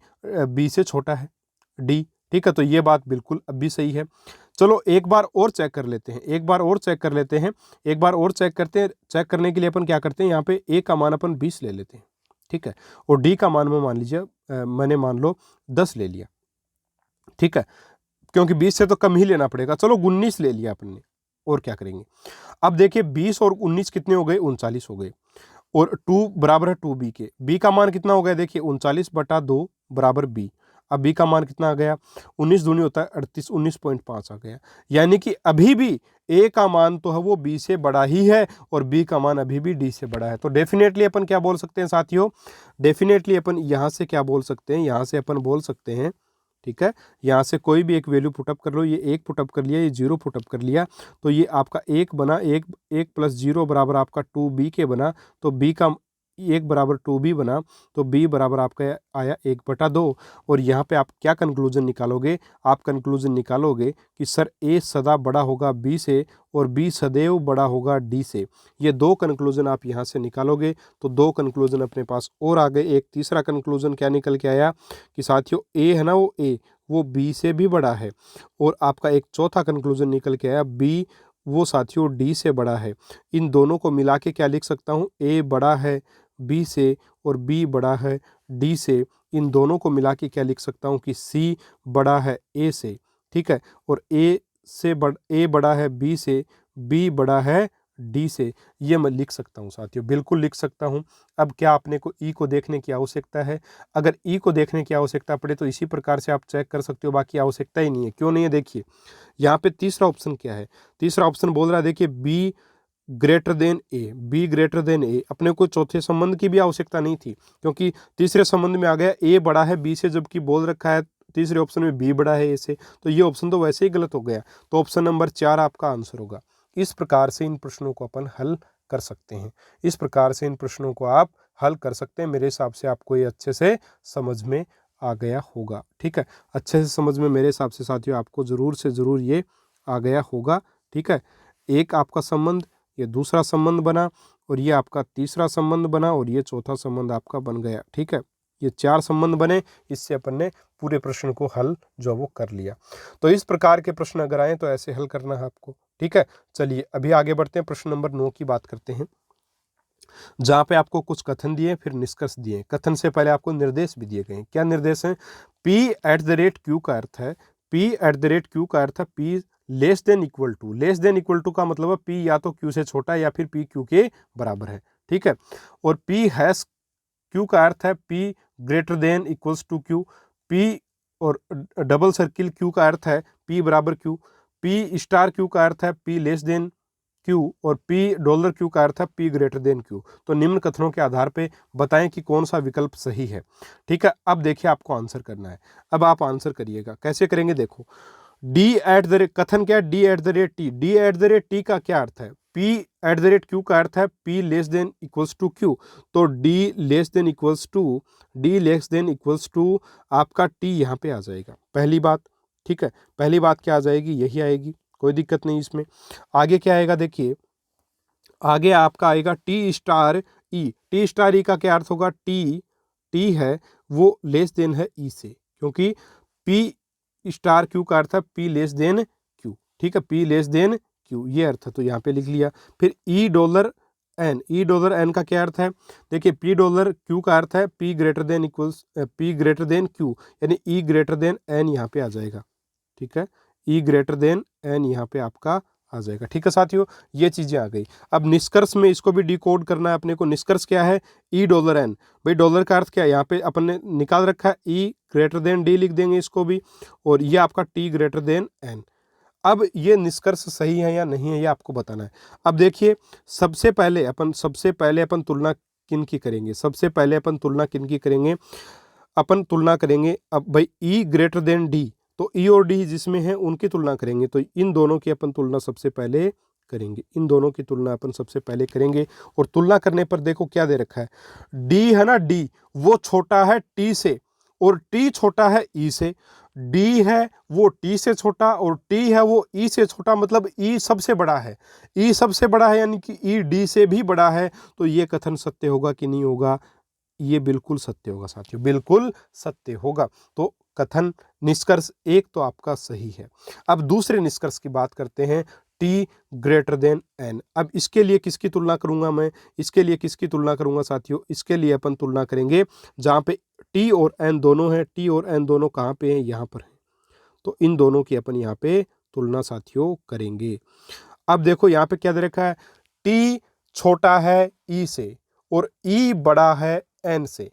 b से छोटा है, d ठीक है, तो ये बात बिल्कुल अब भी सही है। चलो एक बार और चेक कर लेते हैं, एक बार और चेक कर लेते हैं, एक बार और चेक करते हैं। चेक करने के लिए अपन क्या करते हैं, यहाँ पे ए का मान अपन 20 ले लेते हैं, ठीक है, और डी का मान में मान लीजिए मैंने मान लो 10 ले लिया, ठीक है, क्योंकि 20 से तो कम ही लेना पड़ेगा। चलो 19 ले लिया अपन ने, और क्या करेंगे। अब देखिए 20 और 19 कितने हो गए, 39 हो गए, और 2 बराबर है 2b के। b का मान कितना हो गया, देखिए 39/2 बराबर b। अब b का मान कितना आ गया, 19 दूनी होता है 38, 19.5 आ गया। यानी कि अभी भी a का मान तो है वो b से बड़ा ही है, और b का मान अभी भी d से बड़ा है। तो डेफिनेटली अपन क्या बोल सकते हैं साथियों, डेफिनेटली अपन यहाँ से क्या बोल सकते हैं, यहाँ से अपन बोल सकते हैं, ठीक है, यहाँ से कोई भी एक वैल्यू पुटअप कर लो। ये 1 पुटअप कर लिया, ये 0 पुटअप कर लिया, तो ये आपका 1 बना, 1 प्लस 0 बराबर आपका 2b के बना, तो b का 1 बराबर 2b बना, तो b बराबर आपका आया 1/2। और यहाँ पे आप क्या कंक्लूजन निकालोगे, आप कंक्लूजन निकालोगे कि सर a सदा बड़ा होगा b से, और b सदैव बड़ा होगा d से। ये दो कंक्लूजन आप यहाँ से निकालोगे, तो दो कंक्लूजन अपने पास और आ गए। एक तीसरा कंक्लूजन क्या निकल के आया कि साथियों a है ना, वो b से भी बड़ा है। और आपका एक चौथा कंक्लूजन निकल के आया, b वो साथियों d से बड़ा है। इन दोनों को मिला के क्या लिख सकता हूँ, a बड़ा है b से और b बड़ा है d से। इन दोनों को मिला के क्या लिख सकता हूँ कि c बड़ा है a से, ठीक है, और a बड़ा है b से, b बड़ा है d से। ये मैं लिख सकता हूँ साथियों, बिल्कुल लिख सकता हूँ। अब क्या आपने को ई को देखने की आवश्यकता है, अगर ई को देखने की आवश्यकता पड़े तो इसी प्रकार से आप चेक कर सकते हो, बाकी आवश्यकता ही नहीं है। क्यों नहीं है, देखिए यहाँ पे तीसरा ऑप्शन क्या है, तीसरा ऑप्शन बोल रहा है देखिए b greater than a, b greater than a. अपने को चौथे संबंध की भी आवश्यकता नहीं थी, क्योंकि तीसरे संबंध में आ गया ए बड़ा है बी से, जबकि बोल रखा है तीसरे ऑप्शन में बी बड़ा है ए से, तो ये ऑप्शन तो वैसे ही गलत हो गया। तो ऑप्शन नंबर 4 आपका आंसर होगा। इस प्रकार से इन प्रश्नों को अपन हल कर सकते हैं, इस प्रकार से इन प्रश्नों को आप हल कर सकते हैं। मेरे हिसाब से आपको ये अच्छे से समझ में आ गया होगा, ठीक है, अच्छे से समझ में मेरे हिसाब से साथियों आपको ज़रूर से ज़रूर ये आ गया होगा, ठीक है। एक आपका संबंध, ये दूसरा संबंध बना, और ये आपका तीसरा संबंध बना, और ये चौथा संबंध आपका बन गया, ठीक है। ये 4 संबंध बने, इससे अपन ने पूरे प्रश्न को हल जो वो कर लिया। तो इस प्रकार के प्रश्न अगर आए तो ऐसे हल करना है आपको, ठीक है। चलिए अभी आगे बढ़ते हैं, प्रश्न नंबर 9 की बात करते हैं, जहाँ पे आपको कुछ कथन दिए फिर निष्कर्ष दिए। कथन से पहले आपको निर्देश भी दिए गए हैं। क्या निर्देश हैं, p@q का अर्थ है, p@q का अर्थ है p less than equal to. Less than equal to का मतलब है p या तो q से छोटा है या फिर p q के बराबर है, ठीक है। और p हैश q का अर्थ है p greater than equals to q। p और डबल सर्किल q का अर्थ है p बराबर q। p स्टार q का अर्थ है p लेस देन Q, और $Q का अर्थ है P ग्रेटर देन Q। तो निम्न कथनों के आधार पे बताएं कि कौन सा विकल्प सही है, ठीक है। अब देखिए आपको आंसर करना है, अब आप आंसर करिएगा। कैसे करेंगे, देखो कथन क्या है, D@T। D@T का क्या अर्थ है, P@Q का अर्थ है P less than equals to Q। तो D less than equals to आपका T यहाँ पे आ जाएगा, पहली बात, ठीक है। पहली बात क्या आ जाएगी, यही आएगी, कोई दिक्कत नहीं इसमें। आगे क्या आएगा, देखिए आगे आपका आएगा टी स्टार ई। टी स्टार ई का क्या अर्थ होगा, टी है वो लेस देन है ई से, क्योंकि पी स्टार क्यू का अर्थ है पी लेस देन क्यू, ठीक है, पी लेस देन क्यू, ये अर्थ है, तो यहाँ पे लिख लिया। फिर $N का क्या अर्थ है, देखिए $Q का अर्थ है P ग्रेटर देन Q, यानी E ग्रेटर देन N यहाँ पे आ जाएगा, ठीक है, E ग्रेटर देन N यहाँ पे आपका आ जाएगा, ठीक है साथियों। ये चीज़ें आ गई। अब निष्कर्ष में इसको भी डिकोड करना है अपने को। निष्कर्ष क्या है, $N। भाई डॉलर का अर्थ क्या है, यहाँ पे अपन ने निकाल रखा है E ग्रेटर देन D, लिख देंगे इसको भी, और ये आपका T ग्रेटर देन N। अब ये निष्कर्ष सही है या नहीं है, ये आपको बताना है। अब देखिए सबसे पहले अपन तुलना किन की करेंगे, सबसे पहले अपन तुलना किन की करेंगे, अपन तुलना करेंगे अब भाई E ग्रेटर देन D, तो E और D जिसमें है उनकी तुलना करेंगे। तो इन दोनों की अपन तुलना सबसे पहले करेंगे, इन दोनों की तुलना अपन सबसे पहले करेंगे। और तुलना करने पर देखो क्या दे रखा है, D है ना, D वो छोटा है T से, और T छोटा है E से। D है वो T से छोटा, और T है वो E से छोटा, मतलब E सबसे बड़ा है, E सबसे बड़ा है, यानी कि E D से भी बड़ा है। तो ये कथन सत्य होगा कि नहीं होगा, ये बिल्कुल सत्य होगा साथियों, बिल्कुल सत्य होगा। तो कथन निष्कर्ष एक तो आपका सही है। अब दूसरे निष्कर्ष की बात करते हैं, टी ग्रेटर देन एन। अब इसके लिए किसकी तुलना करूंगा मैं, इसके लिए किसकी तुलना करूंगा साथियों, इसके लिए अपन तुलना करेंगे जहां पे टी और एन दोनों है। टी और एन दोनों कहां पे हैं, यहां पर है, तो इन दोनों की अपन यहाँ पे तुलना साथियों करेंगे। अब देखो यहाँ पे क्या दे रखा है, टी छोटा है ई से और ई बड़ा है एन से।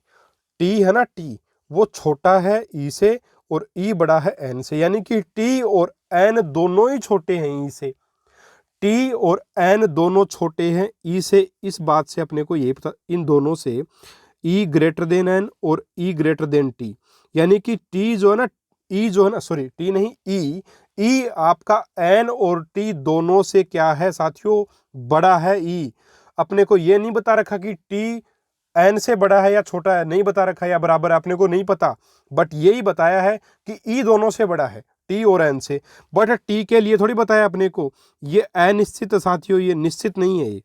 टी है ना, टी वो छोटा है ई से और ई बड़ा है एन से, यानी कि टी और एन दोनों ही छोटे हैं ई से। टी और एन दोनों छोटे हैं ई से, इस बात से अपने को ये पता, इन दोनों से ई ग्रेटर देन एन और ई ग्रेटर देन टी, यानी कि टी जो है ना, ई जो है ना, सॉरी टी नहीं, ई आपका एन और टी दोनों से क्या है साथियों, बड़ा है ई। अपने को ये नहीं बता रखा कि टी एन से बड़ा है या छोटा है, नहीं बता रखा है, या बराबर है, अपने को नहीं पता, बट यही बताया है कि ई दोनों से बड़ा है, टी और एन से। बट टी के लिए थोड़ी बताया अपने को, ये अनिश्चित साथियों, ये निश्चित नहीं है,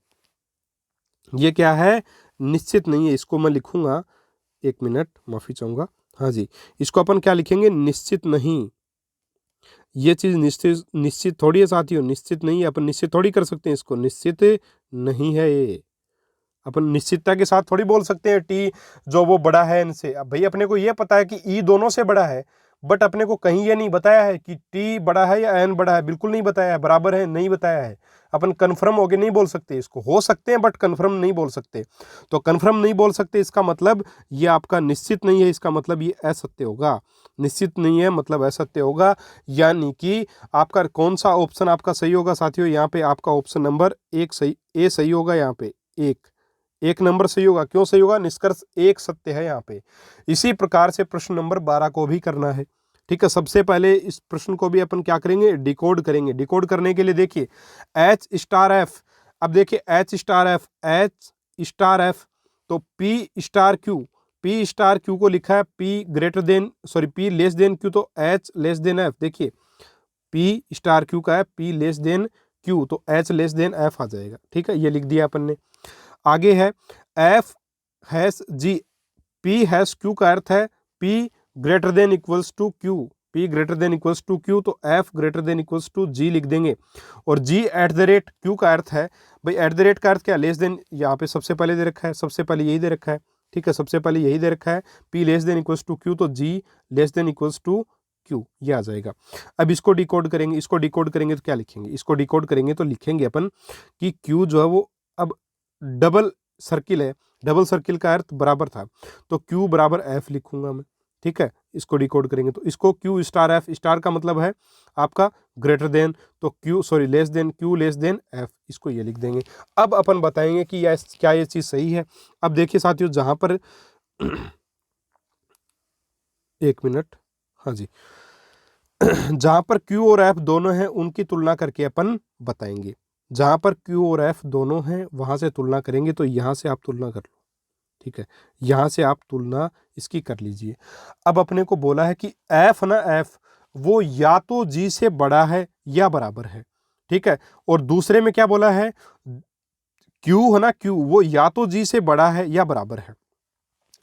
ये क्या है, निश्चित नहीं है। इसको मैं लिखूंगा, एक मिनट माफी चाहूंगा, हाँ जी, इसको अपन क्या लिखेंगे, निश्चित नहीं। ये चीज निश्चित थोड़ी है साथियों, निश्चित नहीं है, अपन निश्चित थोड़ी कर सकते हैं इसको, निश्चित नहीं है ये। अपन निश्चितता के साथ थोड़ी बोल सकते हैं टी जो वो बड़ा है इनसे। अब भाई अपने को ये पता है कि ई दोनों से बड़ा है, बट अपने को कहीं ये नहीं बताया है कि टी बड़ा है या एन बड़ा है, बिल्कुल नहीं बताया है, बराबर है नहीं बताया है। अपन कन्फर्म होके नहीं बोल सकते इसको, हो सकते हैं बट कन्फर्म नहीं बोल सकते। तो कन्फर्म नहीं बोल सकते, इसका मतलब ये आपका निश्चित नहीं है, इसका मतलब ये असत्य होगा। निश्चित नहीं है मतलब असत्य होगा, यानी कि आपका कौन सा ऑप्शन आपका सही होगा साथियों, यहाँ पे आपका ऑप्शन नंबर एक सही, ए सही होगा। यहाँ पे एक नंबर सही होगा। क्यों सही होगा, निष्कर्ष एक सत्य है यहाँ पे। इसी प्रकार से प्रश्न नंबर 12 को भी करना है, ठीक है। सबसे पहले इस प्रश्न को भी अपन क्या करेंगे, डिकोड करेंगे। डिकोड करने के लिए देखिए एच स्टार एफ, अब देखिए एच स्टार एफ तो पी स्टार क्यू को लिखा है पी लेस देन क्यू, तो एच लेस देन एफ। देखिए पी स्टार क्यू का है पी लेस देन क्यू, तो एच लेस देन एफ आ जाएगा, ठीक है, ये लिख दिया अपन ने। आगे है f hash g, p hash q का अर्थ है p greater than equals to q, p greater than equals to q, तो f greater than equals to g लिख देंगे। और g at the rate q का अर्थ है, भाई एट द रेट का अर्थ क्या, लेस देन, यहाँ पे सबसे पहले दे रखा है, सबसे पहले यही दे रखा है, ठीक है, सबसे पहले यही दे रखा है, p less than equals to q, तो g less than equals to q, ये आ जाएगा। अब इसको डिकोड करेंगे, इसको डिकोड करेंगे तो क्या लिखेंगे, इसको डिकोड करेंगे तो लिखेंगे अपन कि क्यू जो है वो अब डबल सर्किल है, डबल सर्किल का अर्थ बराबर था, तो Q बराबर F लिखूंगा मैं, ठीक है। इसको डिकोड करेंगे तो इसको Q स्टार F, स्टार का मतलब है आपका ग्रेटर देन, तो less than, Q less than F, इसको ये लिख देंगे। अब अपन बताएंगे कि क्या ये चीज सही है। अब देखिए साथियों, जहां पर एक मिनट, हाँ जी, जहां पर Q और F दोनों हैं उनकी तुलना करके अपन बताएंगे। जहां पर Q और F दोनों हैं वहां से तुलना करेंगे, तो यहां से आप तुलना कर लो, ठीक है, यहां से आप तुलना इसकी कर लीजिए। अब अपने को बोला है कि F ना, F वो या तो G से बड़ा है या बराबर है, ठीक है। और दूसरे में क्या बोला है, Q है ना, Q वो या तो G से बड़ा है या बराबर है,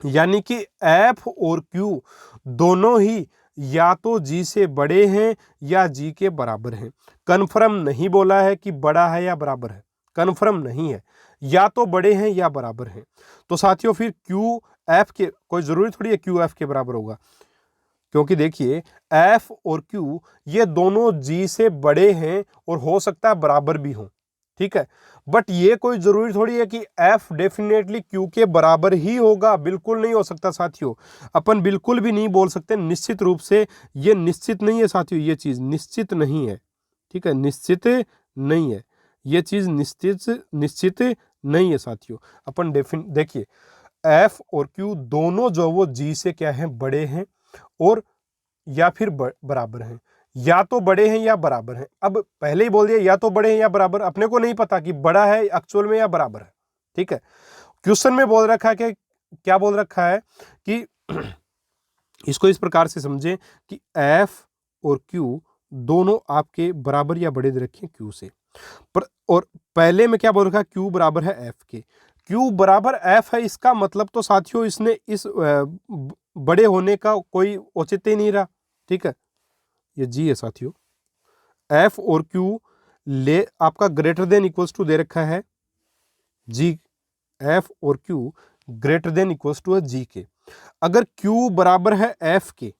यानी कि F और Q दोनों ही या तो G से बड़े हैं या G के बराबर हैं। कन्फर्म नहीं बोला है कि बड़ा है या बराबर है, कन्फर्म नहीं है, या तो बड़े हैं या बराबर हैं। तो साथियों फिर Q F के, कोई जरूरी थोड़ी है Q F के बराबर होगा, क्योंकि देखिए F और Q ये दोनों G से बड़े हैं और हो सकता है बराबर भी हों, ठीक है। बट ये कोई जरूरी थोड़ी है कि F डेफिनेटली Q के बराबर ही होगा, बिल्कुल नहीं हो सकता साथियों। अपन बिल्कुल भी नहीं बोल सकते निश्चित रूप से, ये निश्चित नहीं है साथियों, ये चीज निश्चित नहीं है, ठीक है, निश्चित नहीं है, ये चीज निश्चित नहीं है साथियों। अपन देखिए F और Q दोनों जो वो G से क्या है, बड़े हैं और या फिर बराबर हैं, या तो बड़े हैं या बराबर हैं। अब पहले ही बोल दिया या तो बड़े हैं या बराबर, अपने को नहीं पता कि बड़ा है एक्चुअल में या बराबर है, ठीक है। क्वेश्चन में बोल रखा है कि क्या बोल रखा है कि इसको इस प्रकार से समझें कि F और Q दोनों आपके बराबर या बड़े दे रखे Q से, पर और पहले में क्या बोल रखा है, Q बराबर है F के, Q बराबर F है, इसका मतलब तो साथियों इसने इस बड़े होने का कोई औचित्य ही नहीं रहा। ठीक है, ये जी है साथियों। एफ और क्यू ले आपका ग्रेटर देन इक्वल्स टू दे रखा है जी, एफ और Q greater than equals to है जी के। अगर क्यू बराबर है एफ के,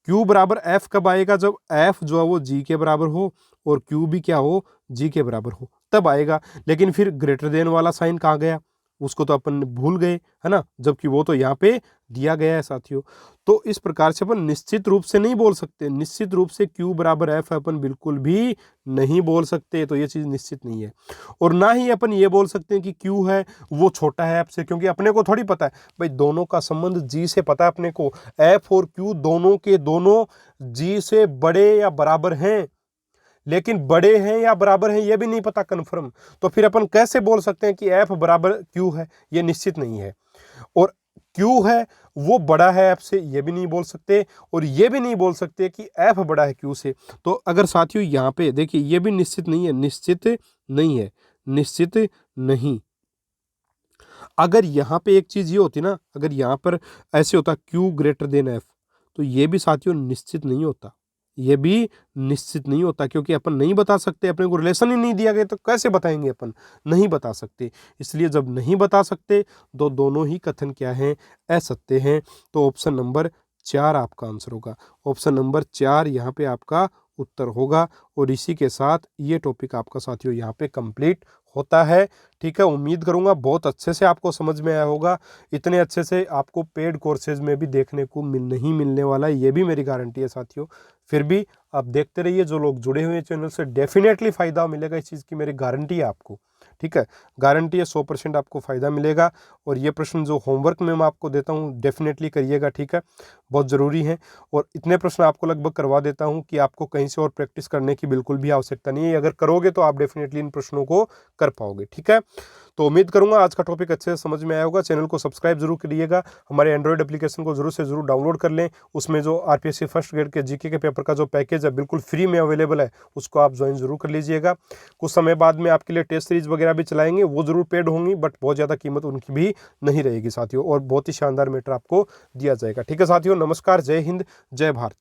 क्यू बराबर एफ कब आएगा? जब एफ जो है वो जी के बराबर हो और क्यू भी क्या हो? जी के बराबर हो, तब आएगा। लेकिन फिर ग्रेटर देन वाला साइन कहाँ गया? उसको तो अपन भूल गए, है ना, जबकि वो तो यहाँ पे दिया गया है साथियों। तो इस प्रकार से अपन निश्चित रूप से नहीं बोल सकते, निश्चित रूप से क्यू बराबर एफ अपन बिल्कुल भी नहीं बोल सकते, तो ये चीज़ निश्चित नहीं है। और ना ही अपन ये बोल सकते हैं कि क्यू है वो छोटा है एफ से, क्योंकि अपने को थोड़ी पता है भाई, दोनों का संबंध जी से पता है अपने को। एफ और क्यू दोनों के दोनों जी से बड़े या बराबर हैं, लेकिन बड़े हैं या बराबर हैं ये भी नहीं पता कन्फर्म। तो फिर अपन कैसे बोल सकते हैं कि एफ बराबर क्यू है? ये निश्चित नहीं है। और क्यू है वो बड़ा है एफ से, ये भी नहीं बोल सकते। और ये भी नहीं बोल सकते कि एफ बड़ा है क्यू से। तो अगर साथियों यहाँ पे देखिए, ये भी निश्चित नहीं है, निश्चित नहीं है, निश्चित नहीं। अगर यहाँ पे एक चीज ये होती ना, अगर यहाँ पर ऐसे होता क्यू ग्रेटर देन एफ, तो ये भी साथियों निश्चित नहीं होता, ये भी निश्चित नहीं होता, क्योंकि अपन नहीं बता सकते, अपने को रिलेशन ही नहीं दिया गया, तो कैसे बताएंगे अपन? नहीं बता सकते। इसलिए जब नहीं बता सकते तो दोनों ही कथन क्या हैं? असत्य हैं। तो ऑप्शन नंबर 4 आपका आंसर होगा। ऑप्शन नंबर 4 यहाँ पे आपका उत्तर होगा। और इसी के साथ ये टॉपिक आपका साथियों यहाँ पे कंप्लीट होता है। ठीक है, उम्मीद करूंगा बहुत अच्छे से आपको समझ में आया होगा। इतने अच्छे से आपको पेड कोर्सेज में भी देखने को नहीं मिलने वाला है, ये भी मेरी गारंटी है साथियों। फिर भी आप देखते रहिए, जो लोग जुड़े हुए हैं चैनल से डेफिनेटली फ़ायदा मिलेगा इस चीज़ की, मेरी गारंटी है आपको। ठीक है, गारंटी है, 100% आपको फ़ायदा मिलेगा। और ये प्रश्न जो होमवर्क में मैं आपको देता हूँ डेफिनेटली करिएगा। ठीक है, बहुत ज़रूरी है। और इतने प्रश्न आपको लगभग करवा देता हूँ कि आपको कहीं से और प्रैक्टिस करने की बिल्कुल भी आवश्यकता नहीं है। अगर करोगे तो आप डेफिनेटली इन प्रश्नों को कर पाओगे। ठीक है, तो उम्मीद करूंगा आज का टॉपिक अच्छे से समझ में आया होगा। चैनल को सब्सक्राइब जरूर करिएगा, हमारे एंड्रॉइड एप्लीकेशन को जरूर से जरूर डाउनलोड कर लें। उसमें जो आरपीएससी फर्स्ट ग्रेड के जीके के पेपर का जो पैकेज है बिल्कुल फ्री में अवेलेबल है, उसको आप ज्वाइन जरूर कर लीजिएगा। कुछ समय बाद में आपके लिए टेस्ट सीरीज वगैरह भी चलाएंगे, वो जरूर पेड होंगी, बट बहुत ज़्यादा कीमत उनकी भी नहीं रहेगी साथियों, और बहुत ही शानदार मैटर आपको दिया जाएगा। ठीक है साथियों, नमस्कार, जय हिंद, जय भारत।